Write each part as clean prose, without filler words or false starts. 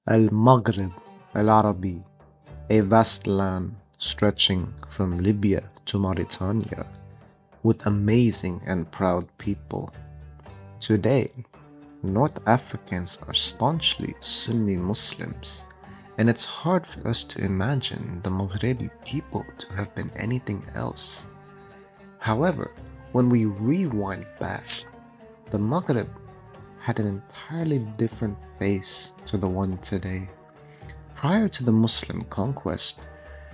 Al-Maghrib Al-Arabi, a vast land stretching from Libya to Mauritania, with amazing and proud people. Today, North Africans are staunchly Sunni Muslims, and it's hard for us to imagine the Maghrebi people to have been anything else. However, when we rewind back, the Maghreb had an entirely different face to the one today. Prior to the Muslim conquest,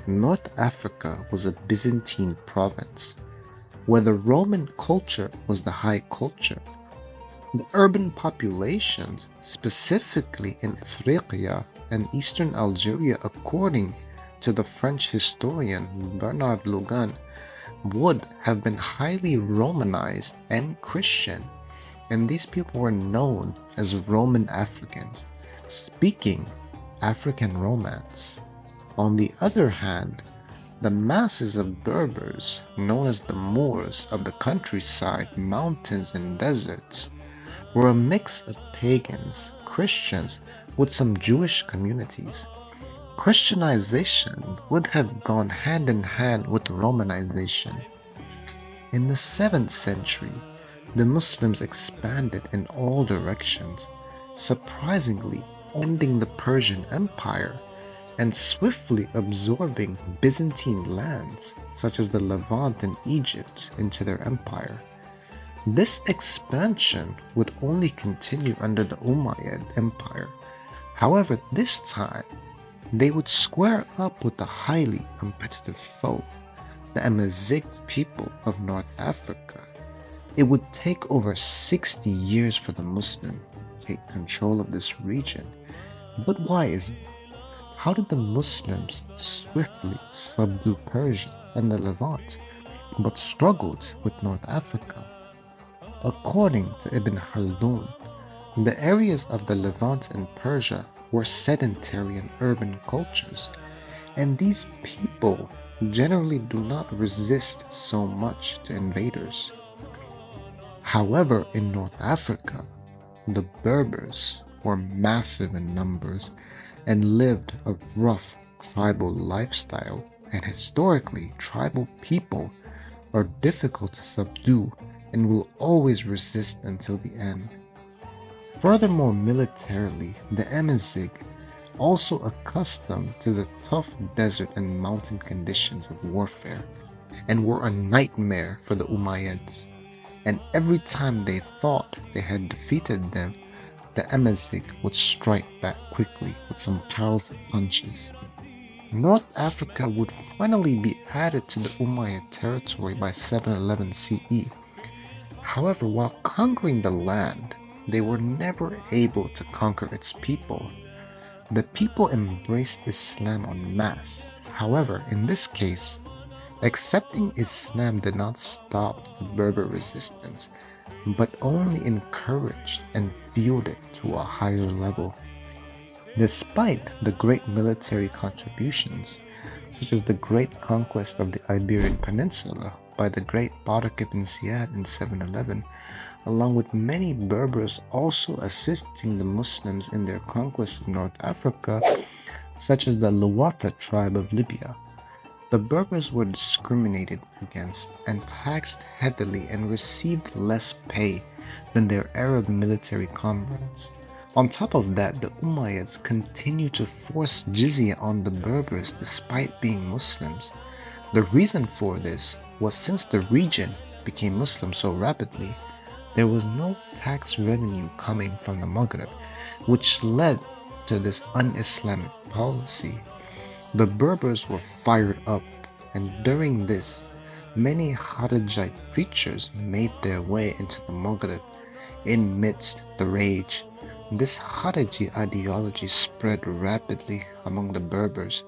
North Africa was a Byzantine province, where the Roman culture was the high culture. The urban populations, specifically in Afriqiya and eastern Algeria, according to the French historian Bernard Logan, would have been highly Romanized and Christian, and these people were known as Roman Africans, speaking African Romance. On the other hand, the masses of Berbers, known as the Moors of the countryside, mountains, and deserts, were a mix of pagans, Christians, with some Jewish communities. Christianization would have gone hand in hand with Romanization. In the 7th century, the Muslims expanded in all directions, surprisingly ending the Persian Empire and swiftly absorbing Byzantine lands such as the Levant and Egypt into their empire. This expansion would only continue under the Umayyad Empire. However, this time, they would square up with a highly competitive foe, the Amazigh people of North Africa. It would take over 60 years for the Muslims to take control of this region. But why is that? How did the Muslims swiftly subdue Persia and the Levant, but struggled with North Africa? According to Ibn Khaldun, the areas of the Levant and Persia were sedentary and urban cultures, and these people generally do not resist so much to invaders. However, in North Africa, the Berbers were massive in numbers and lived a rough tribal lifestyle, and historically, tribal people are difficult to subdue and will always resist until the end. Furthermore, militarily, the Amazigh, also accustomed to the tough desert and mountain conditions of warfare, and were a nightmare for the Umayyads. And every time they thought they had defeated them, the Amazigh would strike back quickly with some powerful punches. North Africa would finally be added to the Umayyad territory by 711 CE. However, while conquering the land, they were never able to conquer its people. The people embraced Islam en masse. However, in this case, accepting Islam did not stop the Berber resistance, but only encouraged and fueled it to a higher level. Despite the great military contributions, such as the great conquest of the Iberian Peninsula by the great Tariq ibn Ziyad in 711, along with many Berbers also assisting the Muslims in their conquest of North Africa, such as the Luwata tribe of Libya, the Berbers were discriminated against and taxed heavily and received less pay than their Arab military comrades. On top of that, the Umayyads continued to force jizya on the Berbers despite being Muslims. The reason for this was since the region became Muslim so rapidly, there was no tax revenue coming from the Maghreb, which led to this un-Islamic policy. The Berbers were fired up, and during this, many Kharijite preachers made their way into the Maghreb. Amidst the rage, this Khariji ideology spread rapidly among the Berbers.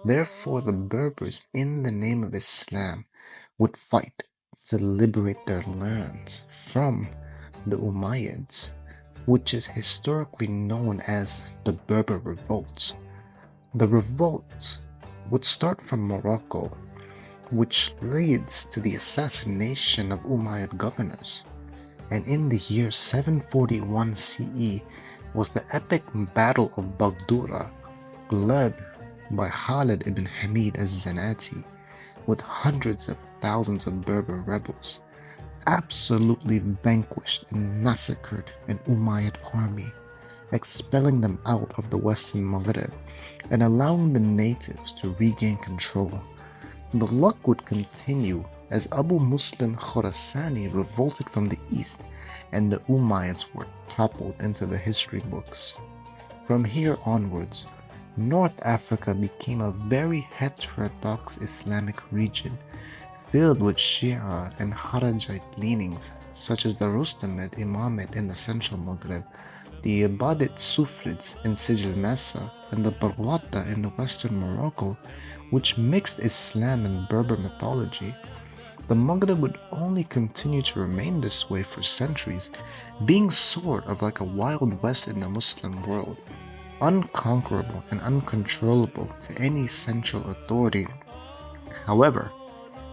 Therefore, the Berbers, in the name of Islam, would fight to liberate their lands from the Umayyads, which is historically known as the Berber Revolts. The revolt would start from Morocco, which leads to the assassination of Umayyad governors. And in the year 741 CE, was the epic Battle of Baghdura, led by Khalid ibn Hamid az-Zanati, with hundreds of thousands of Berber rebels, absolutely vanquished and massacred an Umayyad army, expelling them out of the western Maghreb and allowing the natives to regain control. The luck would continue as Abu Muslim Khorasani revolted from the east and the Umayyads were toppled into the history books. From here onwards, North Africa became a very heterodox Islamic region, filled with Shia and Kharijite leanings, such as the Rustamid Imamate in the central Maghreb, the Ibadit Sufrids in Sijil Massa, and the Barwata in the western Morocco, which mixed Islam and Berber mythology. The Maghreb would only continue to remain this way for centuries, being sort of like a Wild West in the Muslim world, unconquerable and uncontrollable to any central authority. However,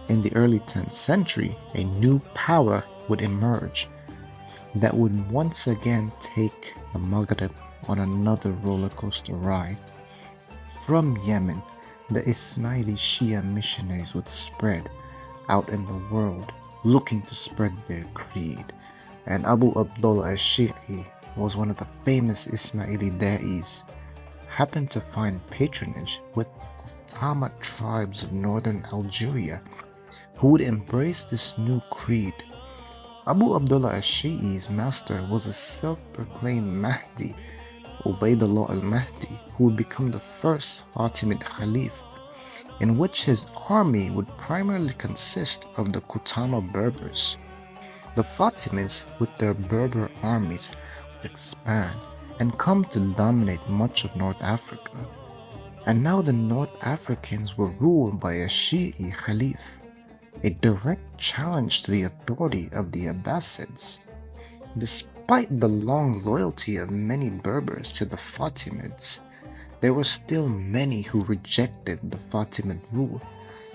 in the early 10th century, a new power would emerge that would once again take the Maghreb on another roller coaster ride. From Yemen, the Ismaili Shia missionaries would spread out in the world looking to spread their creed, and Abu Abdullah al-Shi'i was one of the famous Ismaili da'is, happened to find patronage with the Qutama tribes of northern Algeria, who would embrace this new creed. Abu Abdullah al-Shi'i's master was a self-proclaimed Mahdi, Ubaydullah al-Mahdi, who would become the first Fatimid Khalif, in which his army would primarily consist of the Qutama Berbers. The Fatimids, with their Berber armies, would expand and come to dominate much of North Africa. And now the North Africans were ruled by a Shi'i Khalif, a direct challenge to the authority of the Abbasids. Despite the long loyalty of many Berbers to the Fatimids, there were still many who rejected the Fatimid rule,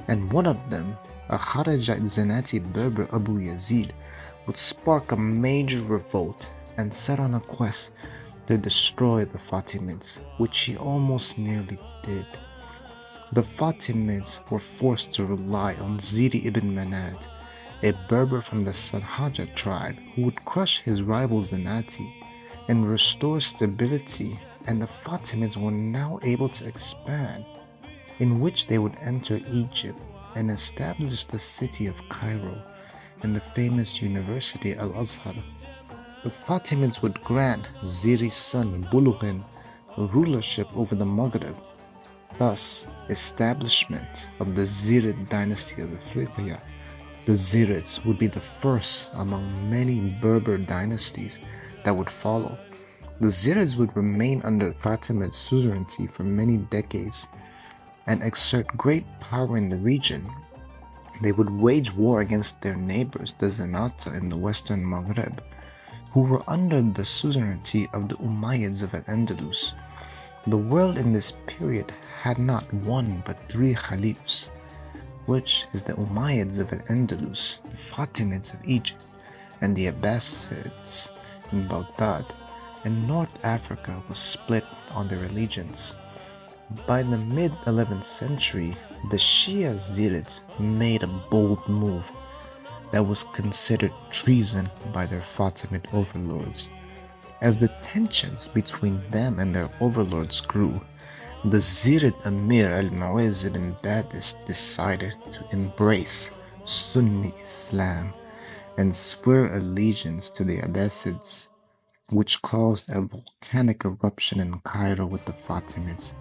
and one of them, a Kharijite Zanati Berber Abu Yazid, would spark a major revolt and set on a quest to destroy the Fatimids, which he almost nearly did. The Fatimids were forced to rely on Ziri ibn Manad, a Berber from the Sarhaja tribe who would crush his rival Zanati and restore stability, and the Fatimids were now able to expand, in which they would enter Egypt and establish the city of Cairo and the famous University Al-Azhar. The Fatimids would grant Ziri's son Bulughin rulership over the Maghreb. Thus, establishment of the Zirid dynasty of Africa. The Zirids would be the first among many Berber dynasties that would follow. The Zirids would remain under Fatimid suzerainty for many decades and exert great power in the region. They would wage war against their neighbors, the Zenata in the western Maghreb, who were under the suzerainty of the Umayyads of Al-Andalus. The world in this period had not one but three Caliphs, which is the Umayyads of Al-Andalus, the Fatimids of Egypt, and the Abbasids in Baghdad, and North Africa was split on their allegiance. By the mid-11th century, the Shia Zirids made a bold move that was considered treason by their Fatimid overlords. As the tensions between them and their overlords grew, the Zirid Amir al-Mu'izz ibn Badis decided to embrace Sunni Islam and swear allegiance to the Abbasids, which caused a volcanic eruption in Cairo with the Fatimids.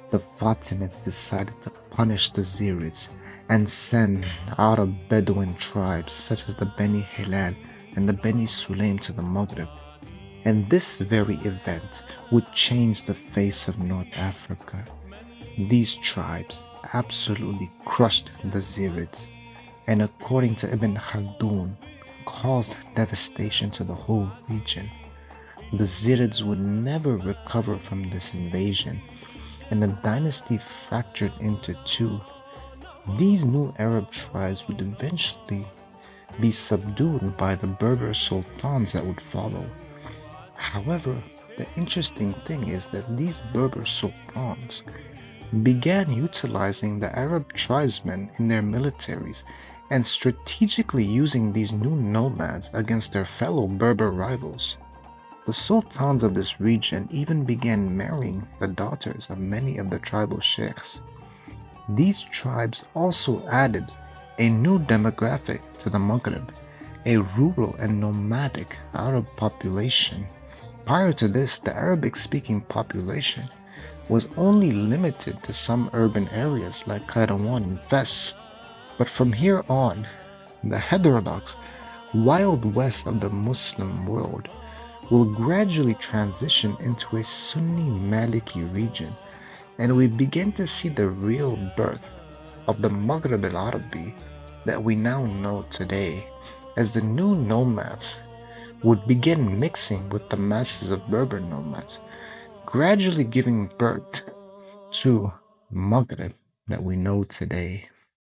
The Fatimids decided to punish the Zirids and send Arab Bedouin tribes such as the Beni Hilal and the Beni Sulaim to the Maghreb. And this very event would change the face of North Africa. These tribes absolutely crushed the Zirids, and according to Ibn Khaldun, caused devastation to the whole region. The Zirids would never recover from this invasion, and the dynasty fractured into two. These new Arab tribes would eventually be subdued by the Berber sultans that would follow. However, The interesting thing is that these Berber sultans began utilizing the Arab tribesmen in their militaries and strategically using these new nomads against their fellow Berber rivals. The sultans of this region even began marrying the daughters of many of the tribal sheikhs. These tribes also added a new demographic to the Maghreb, a rural and nomadic Arab population. Prior to this, the Arabic-speaking population was only limited to some urban areas like Kairouan and Fes. But from here on, the heterodox wild west of the Muslim world will gradually transition into a Sunni Maliki region, and we begin to see the real birth of the Maghreb al-Arabi that we now know today, as the new nomads would begin mixing with the masses of Berber nomads, gradually giving birth to Maghreb that we know today.